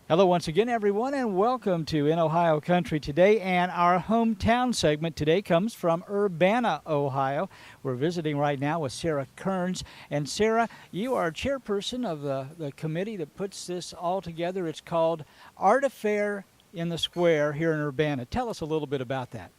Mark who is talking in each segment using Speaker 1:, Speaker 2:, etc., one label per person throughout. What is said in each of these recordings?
Speaker 1: Hello once again, everyone, and welcome to In Ohio Country Today. And our hometown segment today comes from Urbana, Ohio. We're visiting right now with Sara Kerns. And Sara, you are chairperson of the committee that puts this all together. It's called Art Affair in the Square here in Urbana. Tell us a little bit about that.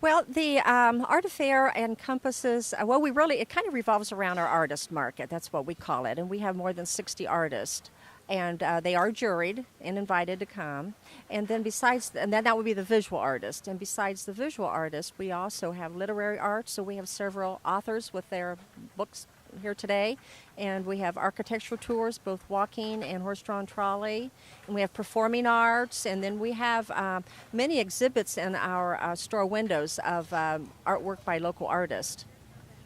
Speaker 2: Well, the art affair encompasses, it kind of revolves around our artist market. That's what we call it. And we have more than 60 artists. And they are juried and invited to come. And then that would be the visual artist. And besides the visual artist, we also have literary art. So we have several authors with their books here today. And we have architectural tours, both walking and horse-drawn trolley. And we have performing arts. And then we have many exhibits in our store windows of artwork by local artists.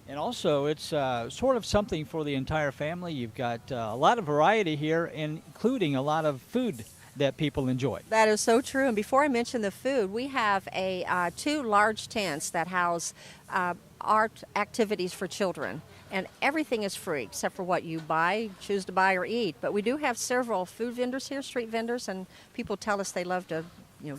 Speaker 1: And also, it's sort of something for the entire family. You've got a lot of variety here, including a lot of food that people enjoy.
Speaker 2: That is so true. And before I mention the food, we have two large tents that house art activities for children. And everything is free except for what you choose to buy or eat. But we do have several food vendors here, street vendors, and people tell us they love to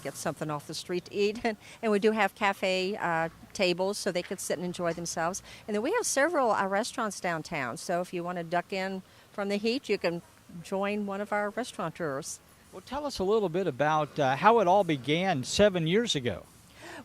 Speaker 2: get something off the street to eat. And we do have cafe tables so they could sit and enjoy themselves. And then we have several restaurants downtown. So if you want to duck in from the heat, you can join one of our restaurateurs.
Speaker 1: Well, tell us a little bit about how it all began 7 years ago.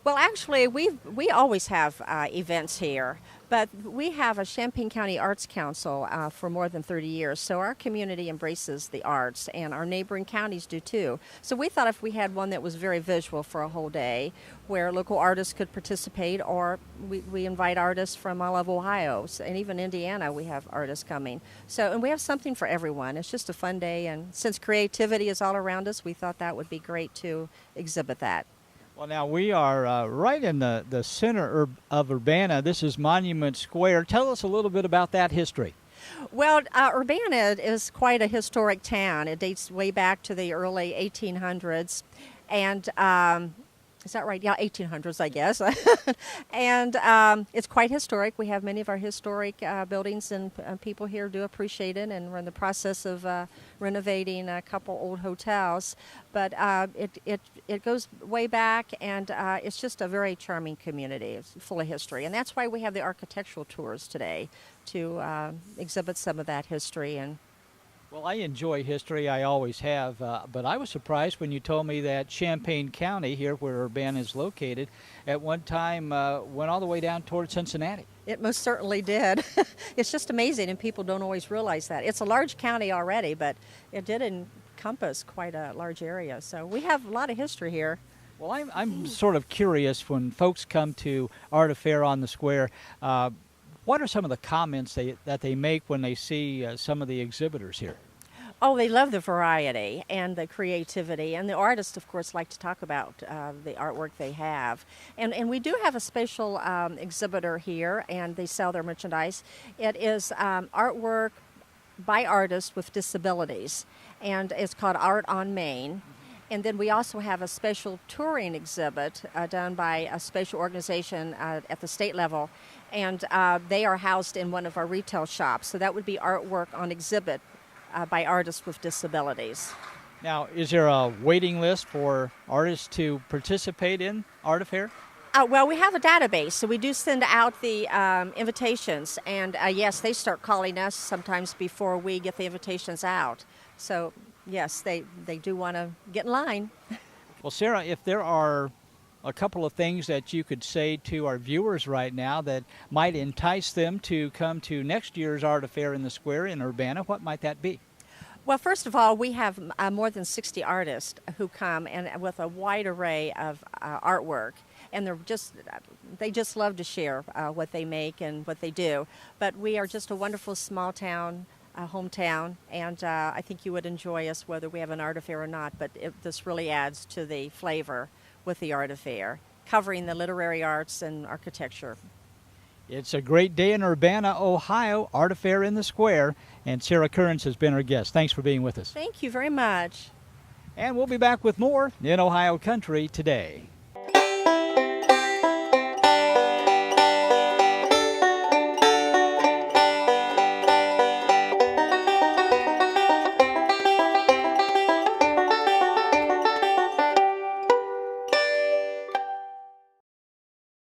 Speaker 2: Well, actually, we always have events here, but we have a Champaign County Arts Council for more than 30 years, so our community embraces the arts, and our neighboring counties do too. So we thought if we had one that was very visual for a whole day, where local artists could participate, or we invite artists from all of Ohio, and even Indiana we have artists coming. And we have something for everyone. It's just a fun day, and since creativity is all around us, we thought that would be great to exhibit that.
Speaker 1: Well, now we are right in the center of Urbana. This is Monument Square. Tell us a little bit about that history.
Speaker 2: Well, Urbana is quite a historic town. It dates way back to the early 1800s. And is that right? Yeah, 1800s, I guess. And it's quite historic. We have many of our historic buildings, and people here do appreciate it. And we're in the process of renovating a couple old hotels. But it goes way back, and it's just a very charming community. It's full of history. And that's why we have the architectural tours today, to exhibit some of that history.
Speaker 1: Well, I enjoy history. I always have. But I was surprised when you told me that Champaign County, here where Urbana is located, at one time went all the way down toward Cincinnati.
Speaker 2: It most certainly did. It's just amazing, and people don't always realize that. It's a large county already, but it did encompass quite a large area. So we have a lot of history here.
Speaker 1: Well, I'm sort of curious, when folks come to Art Affair on the Square, what are some of the comments that they make when they see some of the exhibitors here?
Speaker 2: Oh, they love the variety and the creativity. And the artists, of course, like to talk about the artwork they have. And we do have a special exhibitor here, and they sell their merchandise. It is artwork by artists with disabilities, and it's called Art on Main. And then we also have a special touring exhibit done by a special organization at the state level. And they are housed in one of our retail shops. So that would be artwork on exhibit by artists with disabilities.
Speaker 1: Now, is there a waiting list for artists to participate in Art Affair?
Speaker 2: Well, we have a database, so we do send out the invitations. And yes, they start calling us sometimes before we get the invitations out. So yes, they do want to get in line.
Speaker 1: Well, Sara, if there are a couple of things that you could say to our viewers right now that might entice them to come to next year's Art Affair in the Square in Urbana, what might that be?
Speaker 2: Well, first of all, we have more than 60 artists who come, and with a wide array of artwork. And they just love to share what they make and what they do. But we are just a wonderful small town, hometown, and I think you would enjoy us whether we have an art affair or not. But this really adds to the flavor with the art affair, covering the literary arts and architecture.
Speaker 1: It's a great day in Urbana, Ohio, Art Affair in the Square, and Sara Kerns has been our guest. Thanks for being with us.
Speaker 2: Thank you very much.
Speaker 1: And we'll be back with more in Ohio Country Today.